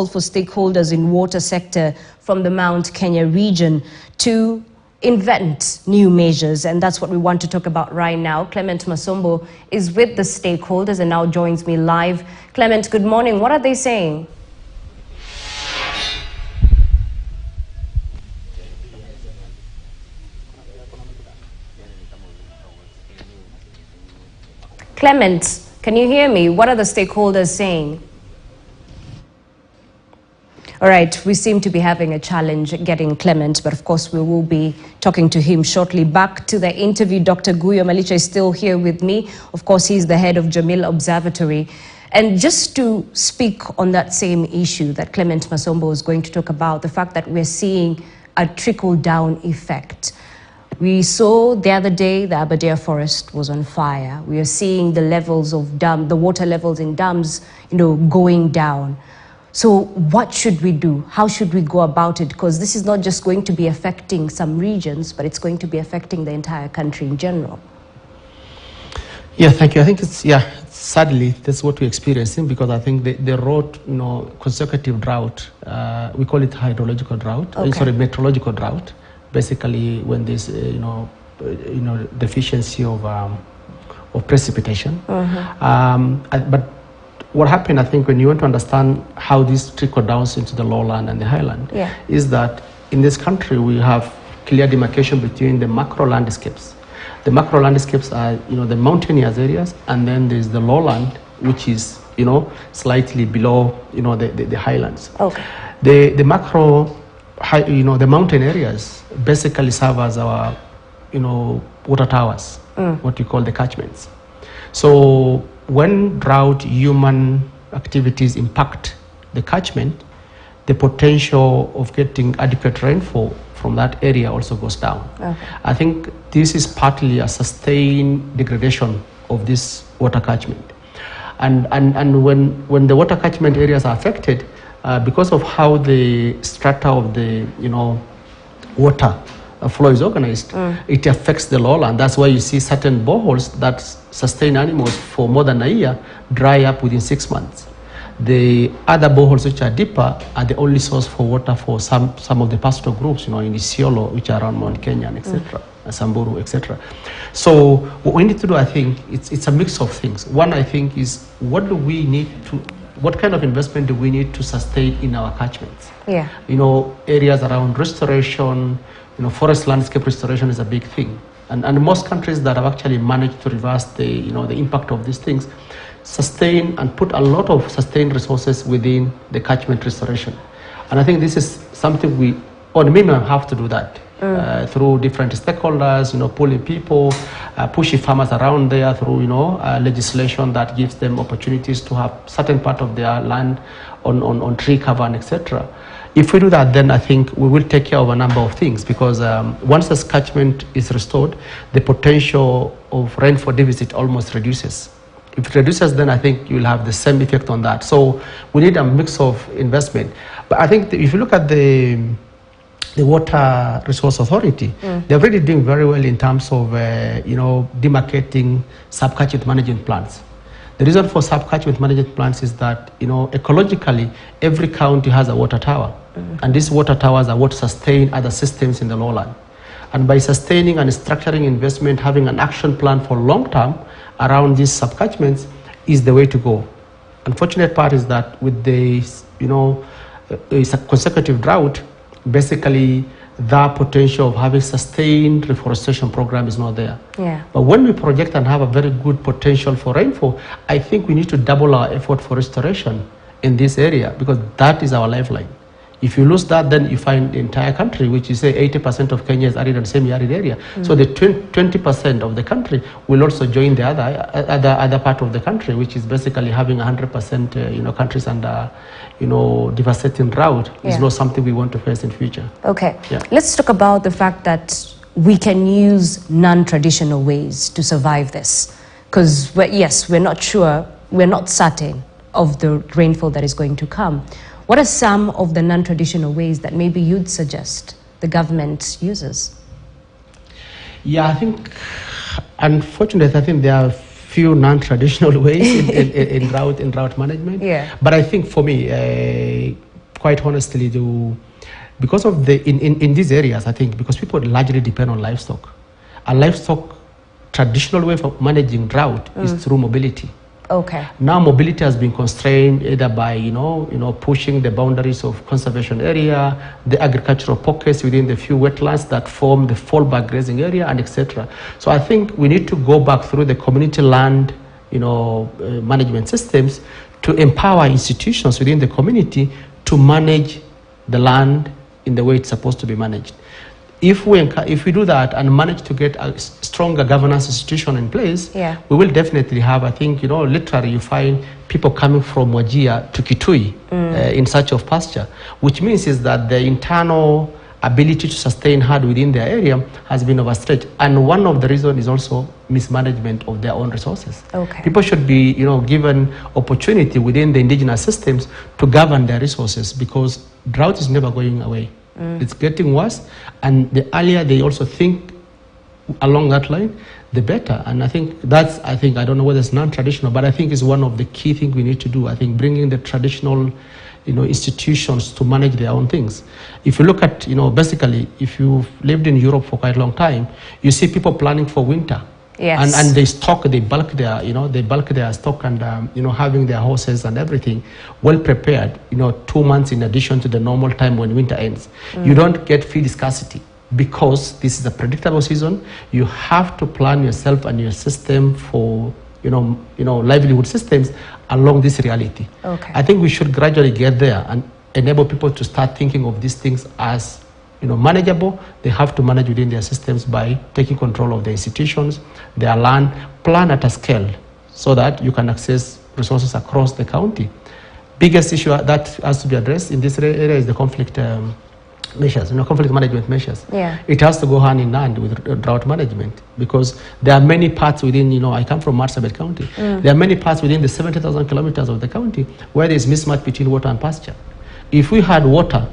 for stakeholders in water sector from the Mount Kenya region to invent new measures, and that's what we want to talk about right now. Clement Masombo is with the stakeholders and now joins me live. Clement, good morning. What are they saying? Clement, can you hear me? What are the stakeholders saying? All right, we seem to be having a challenge getting Clement, but of course we will be talking to him shortly. Back to the interview, Dr. Guyo Malicha is still here with me. Of course, he's the head of Jamil Observatory. And just to speak on that same issue that Clement Masombo is going to talk about, the fact that we're seeing a trickle-down effect. We saw the other day the Aberdare forest was on fire. We are seeing the levels of the water levels in dams, going down. So what should we do? How should we go about it? Because this is not just going to be affecting some regions, but it's going to be affecting the entire country in general. Yeah, thank you. I think sadly, that's what we're experiencing, because I think the drought, consecutive drought, we call it hydrological drought, meteorological drought. Basically, when there's, deficiency of precipitation. But what happened, I think, when you want to understand how this trickle down into the lowland and the highland, is that in this country we have clear demarcation between the macro landscapes. The macro landscapes are, the mountainous areas, and then there's the lowland, which is, slightly below, the highlands. Okay. The macro, the mountain areas basically serve as our, water towers, what we call the catchments. So when drought, human activities impact the catchment, the potential of getting adequate rainfall from that area also goes down. Okay. I think this is partly a sustained degradation of this water catchment. And when the water catchment areas are affected, because of how the strata of the water flow is organized, it affects the lowland. That's why you see certain boreholes that sustain animals for more than a year dry up within 6 months. The other boreholes, which are deeper, are the only source for water for some of the pastoral groups, in Isiolo, which are around Mount Kenya, etc., Samburu, etc. So what we need to do, I think, it's a mix of things. One, I think, is what kind of investment do we need to sustain in our catchments? Yeah. Areas around restoration, forest landscape restoration is a big thing. And most countries that have actually managed to reverse the impact of these things sustain and put a lot of sustained resources within the catchment restoration. And I think this is something we, on minimum, have to do that through different stakeholders, pulling people, pushing farmers around there through, legislation that gives them opportunities to have certain part of their land on tree cover and etc. If we do that, then I think we will take care of a number of things, because once the catchment is restored, the potential of rainfall deficit almost reduces. If it reduces, then I think you will have the same effect on that. So we need a mix of investment. But I think if you look at the Water Resource Authority, they're really doing very well in terms of demarcating sub-catchment management plans. The reason for sub-catchment management plans is that, ecologically, every county has a water tower. And these water towers are what sustain other systems in the lowland. And by sustaining and structuring investment, having an action plan for long term around these sub-catchments is the way to go. Unfortunate part is that with the, consecutive drought, basically the potential of having sustained reforestation program is not there. Yeah. But when we project and have a very good potential for rainfall, I think we need to double our effort for restoration in this area, because that is our lifeline. If you lose that, then you find the entire country, which you say 80% of Kenya is arid and semi-arid area. So the 20% of the country will also join the other part of the country, which is basically having 100% countries under devastating drought. Is not something we want to face in future. Okay, let's talk about the fact that we can use non-traditional ways to survive this, because we're not sure, we're not certain of the rainfall that is going to come. What are some of the non-traditional ways that maybe you'd suggest the government uses? Yeah, I think, unfortunately, I think there are few non-traditional ways in drought management. Yeah. But I think for me, quite honestly, because of in these areas, I think, because people largely depend on livestock. A livestock traditional way of managing drought is through mobility. Okay. Now mobility has been constrained either by pushing the boundaries of conservation area, the agricultural pockets within the few wetlands that form the fallback grazing area, and etc. So I think we need to go back through the community land management systems to empower institutions within the community to manage the land in the way it's supposed to be managed. If we do that and manage to get a stronger governance institution in place, we will definitely have, I think, literally you find people coming from Wajir to Kitui in search of pasture, which means is that the internal ability to sustain herd within their area has been overstretched. And one of the reasons is also mismanagement of their own resources. Okay. People should be, given opportunity within the indigenous systems to govern their resources, because drought is never going away. It's getting worse, and the earlier they also think along that line, the better. And I think I don't know whether it's non-traditional, but I think it's one of the key things we need to do. I think bringing the traditional, institutions to manage their own things. If you look at, basically, if you've lived in Europe for quite a long time, you see people planning for winter. Yes. And they bulk their stock and having their horses and everything well prepared 2 months in addition to the normal time when winter ends. You don't get feed scarcity because this is a predictable season. You have to plan yourself and your system for livelihood systems along this reality. Okay. I think we should gradually get there and enable people to start thinking of these things as manageable. They have to manage within their systems by taking control of the institutions, their land, plan at a scale so that you can access resources across the county. Biggest issue that has to be addressed in this area is the conflict measures, conflict management measures. Yeah. It has to go hand in hand with drought management, because there are many parts within, I come from Marsabit County. There are many parts within the 70,000 kilometers of the county where there is mismatch between water and pasture. If we had water,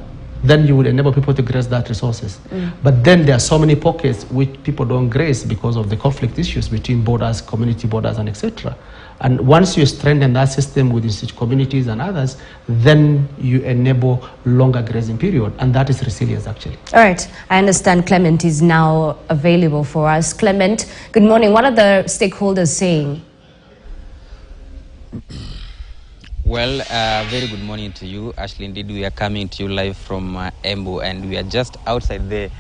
then you would enable people to graze that resources. But then there are so many pockets which people don't graze because of the conflict issues between borders, community borders, and etc. And once you strengthen that system with such communities and others, then you enable longer grazing period, and that is resilience actually. All right, I understand Clement is now available for us. Clement, good morning. What are the stakeholders saying? Well, very good morning to you, Ashley. Indeed, we are coming to you live from Embu, and we are just outside the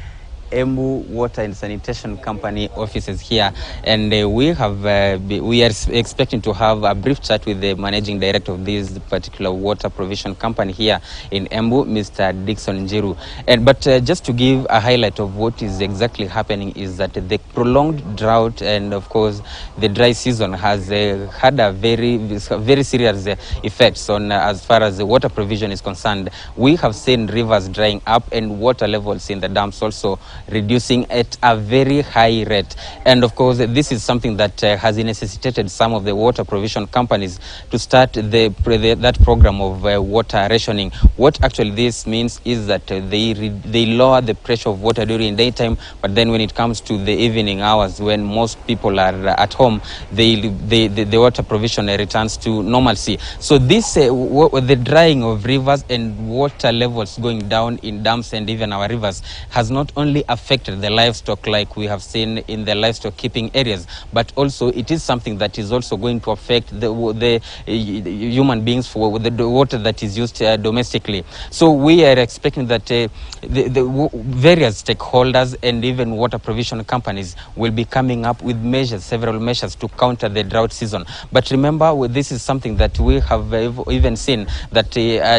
Embu Water and Sanitation Company offices here, and we are expecting to have a brief chat with the managing director of this particular water provision company here in Embu, Mr. Dixon Njiru. But just to give a highlight of what is exactly happening is that the prolonged drought and of course the dry season has had a very serious effects on as far as the water provision is concerned. We have seen rivers drying up and water levels in the dams also reducing at a very high rate. And of course, this is something that has necessitated some of the water provision companies to start that program of water rationing. What actually this means is that they lower the pressure of water during daytime, but then when it comes to the evening hours, when most people are at home, the water provision returns to normalcy. So this, the drying of rivers and water levels going down in dams and even our rivers has not only affected the livestock like we have seen in the livestock keeping areas, but also it is something that is also going to affect the human beings for the water that is used domestically. So we are expecting that the various stakeholders and even water provision companies will be coming up with several measures to counter the drought season. But remember, this is something that we have even seen that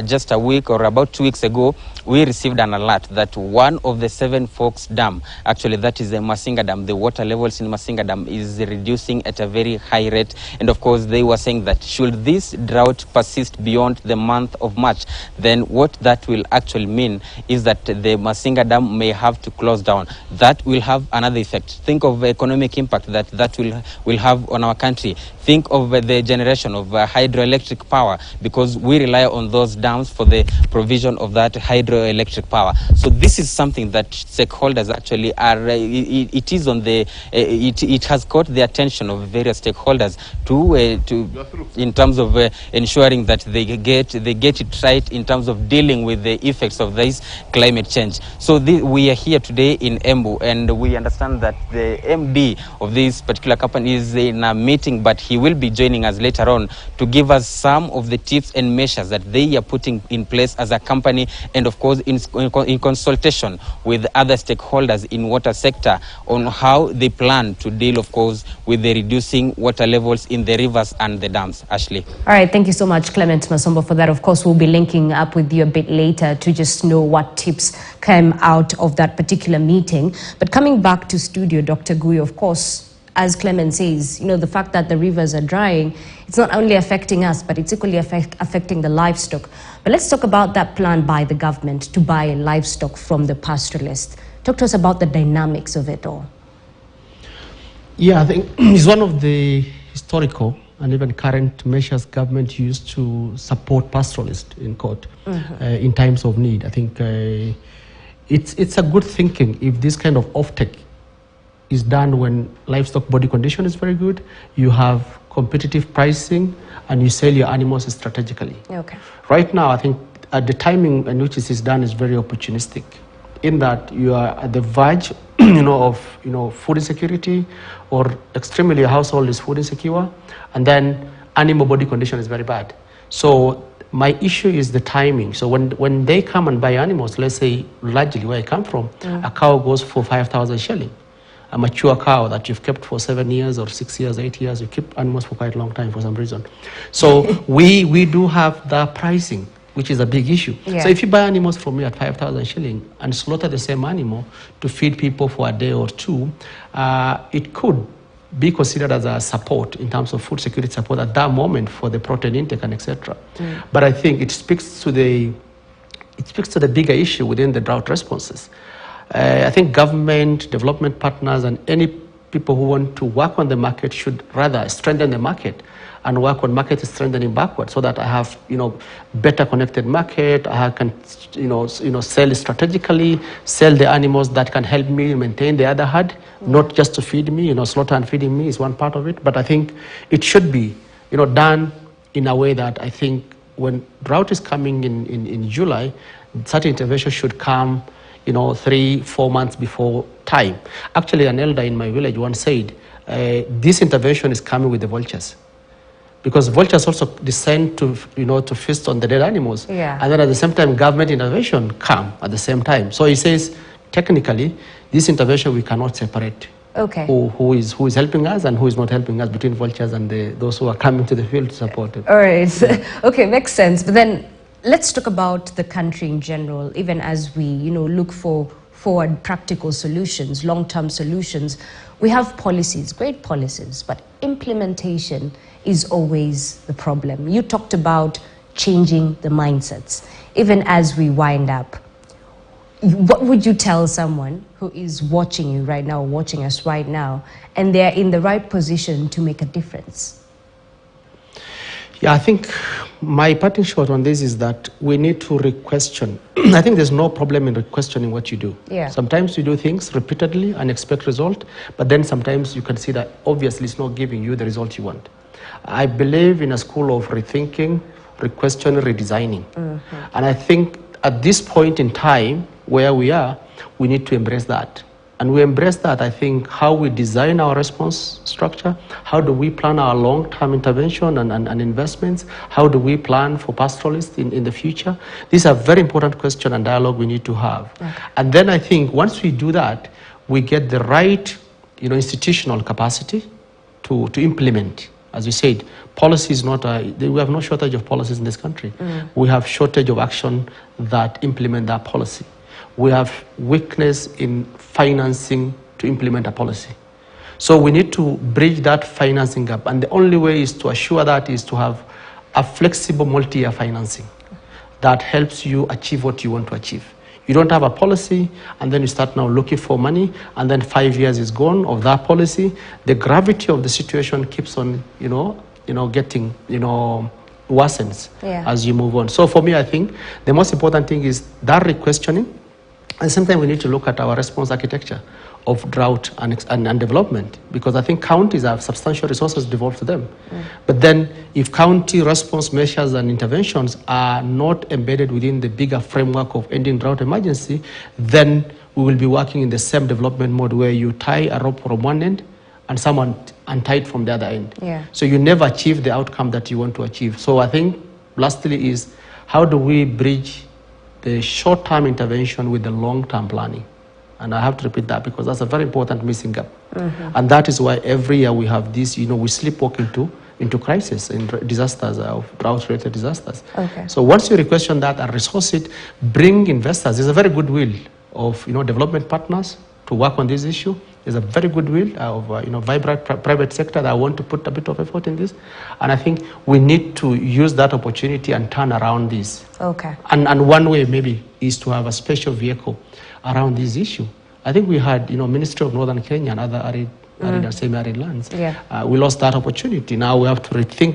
just a week or about 2 weeks ago, we received an alert that one of the Seven Forks Dam, actually that is the Masinga Dam, the water levels in Masinga Dam is reducing at a very high rate. And of course, they were saying that should this drought persist beyond the month of March, then what that will actually mean is that the Masinga Dam may have to close down. That will have another effect. Think of the economic impact that will have on our country. Think of the generation of hydroelectric power, because we rely on those dams for the provision of that hydroelectric power. So this is something that stakeholders stakeholders actually are, it is on the, it has caught the attention of various stakeholders to in terms of ensuring that they get it right in terms of dealing with the effects of this climate change. So we are here today in Embu, and we understand that the MD of this particular company is in a meeting, but he will be joining us later on to give us some of the tips and measures that they are putting in place as a company, and of course in consultation with other stakeholders in water sector on how they plan to deal, of course, with the reducing water levels in the rivers and the dams. Ashley. All right, thank you so much, Clement Masombo, for that. Of course, we'll be linking up with you a bit later to just know what tips came out of that particular meeting. But coming back to studio, Dr. Guyo, of course, as Clement says, you know, the fact that the rivers are drying, it's not only affecting us, but it's equally affecting the livestock. But let's talk about that plan by the government to buy livestock from the pastoralists. Talk to us about the dynamics of it all. Yeah, I think it's one of the historical and even current measures government used to support pastoralists in court in times of need. I think it's a good thinking if this kind of offtake is done when livestock body condition is very good, you have competitive pricing, and you sell your animals strategically. Okay. Right now, I think the timing in which this is done is very opportunistic, in that you are at the verge, of food insecurity, or extremely your household is food insecure, and then animal body condition is very bad. So my issue is the timing. So when they come and buy animals, let's say largely where I come from, a cow goes for 5,000 shilling. A mature cow that you've kept for 7 years or 6 years, 8 years, you keep animals for quite a long time for some reason. So we do have the pricing, which is a big issue. Yeah. So if you buy animals from me at 5,000 shilling and slaughter the same animal to feed people for a day or two, it could be considered as a support in terms of food security support at that moment for the protein intake and etc. But I think it speaks to the bigger issue within the drought responses. I think government, development partners, and any people who want to work on the market should rather strengthen the market and work on market strengthening backwards, so that I have better connected market. I can sell strategically, sell the animals that can help me maintain the other herd, not just to feed me. Slaughter and feeding me is one part of it, but I think it should be done in a way that I think when drought is coming in July, such intervention should come 3-4 months before time. Actually, an elder in my village once said, this intervention is coming with the vultures, because vultures also descend to feast on the dead animals. Yeah. And then at the same time, government intervention come at the same time. So he says, technically, this intervention we cannot separate. Okay. Who is helping us and who is not helping us, between vultures and those who are coming to the field to support it. All right. Okay, makes sense. But then let's talk about the country in general, even as we, look for forward practical solutions, long-term solutions. We have policies, great policies, but implementation is always the problem. You talked about changing the mindsets. Even as we wind up, what would you tell someone who is watching you right now, watching us right now, and they're in the right position to make a difference? Yeah, I think my parting shot on this is that we need to re-question. I think there's no problem in re-questioning what you do. Yeah. Sometimes you do things repeatedly and expect result, but then sometimes you can see that obviously it's not giving you the result you want. I believe in a school of rethinking, re-questioning, redesigning. And I think at this point in time where we are, we need to embrace that. And we embrace that, I think, how we design our response structure, how do we plan our long-term intervention and investments, how do we plan for pastoralists in the future? These are very important questions and dialogue we need to have. Okay. And then I think once we do that, we get the right institutional capacity to implement. As you said, policy is not we have no shortage of policies in this country. We have shortage of action that implement that policy. We have weakness in financing to implement a policy. So we need to bridge that financing gap. And the only way is to assure that is to have a flexible multi-year financing that helps you achieve what you want to achieve. You don't have a policy, and then you start now looking for money, and then 5 years is gone of that policy. The gravity of the situation keeps on, getting, worsens as you move on. So for me, I think the most important thing is that re-questioning, the same time, we need to look at our response architecture of drought and development, because I think counties have substantial resources devolved to them. But then if county response measures and interventions are not embedded within the bigger framework of ending drought emergency, then we will be working in the same development mode where you tie a rope from one end and someone untie it from the other end. Yeah. So you never achieve the outcome that you want to achieve. So I think lastly is, how do we bridge the short-term intervention with the long-term planning? And I have to repeat that because that's a very important missing gap. And that is why every year we have this, we sleepwalk into crisis, in disasters, drought-related disasters. Okay. So once you question that and resource it, bring investors. There's a very good will of development partners to work on this issue. There's a very good will of vibrant private sector that want to put a bit of effort in this. And I think we need to use that opportunity and turn around this. Okay. And one way maybe is to have a special vehicle around this issue. I think we had, Ministry of Northern Kenya and other arid and semi-arid lands. Yeah. We lost that opportunity. Now we have to rethink this.